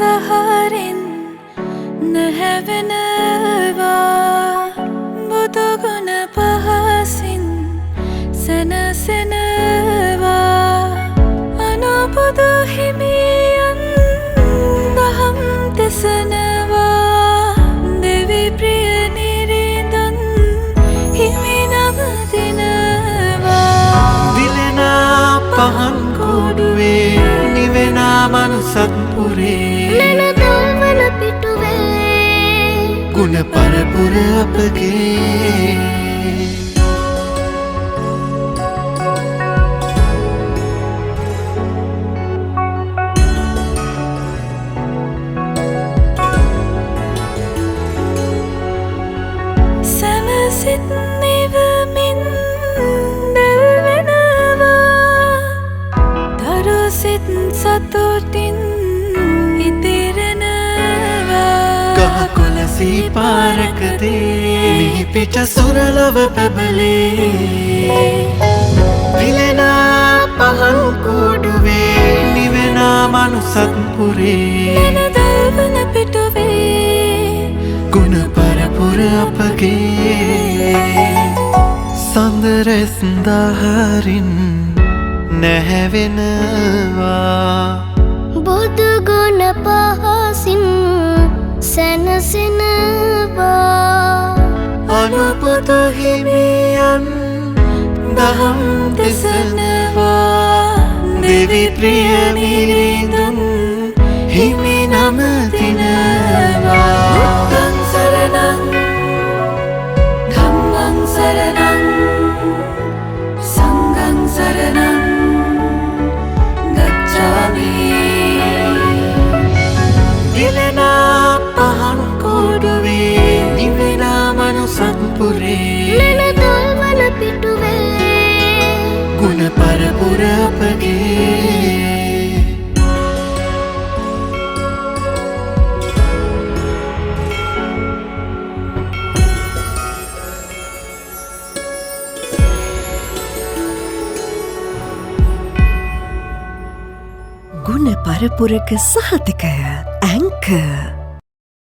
සඳහරින් නැහැවෙනවා බුදුගුණ පහසින් සැනසෙනවා අනුබුදු හිමියන් දහම් දෙසනවා දෙවි ප්‍රිය නිරිඳුන් හිමි නවතිනවා දිලෙනා පහන් කෝඩුවේ නිවෙනා මනුසත්පුරේ නනදවන පිටුවේ ගුණ පරපුර අපගේ සැමසිත් නිවමින් දැල්වෙනවා දරුසිත් සතුටින් ඉතිරෙනවා ගහකොළ සීපාරකදේ මිහි පිට සුරලව පැබලේ දිලෙනා පහන් කෝඩුවේ නිවෙනා මනුසත්පුරේ නනදවන පිටුවේ ගුණ පරපුර අපගේ සඳරැස් දහරින් නැහැවෙනවා බුදුගුණ පහසින් සැනසෙනවා අනුපුදු හිමියන් දහම් දෙසනවා දෙවි ප්‍රිය නිරිඳුන් හිමි නමතිනවා බුද්ධං සරණං ධම්මං සරණං සංඝං සරණං ගච්ඡාමි දිලෙනා පහන් කෝඩුවේ නිවෙනා මනුසත්පුරේ නනදවන පිටුවේ ගුණ පරපුර අපගේ ගුණ පරපුරක සහතිකය ඇංකර්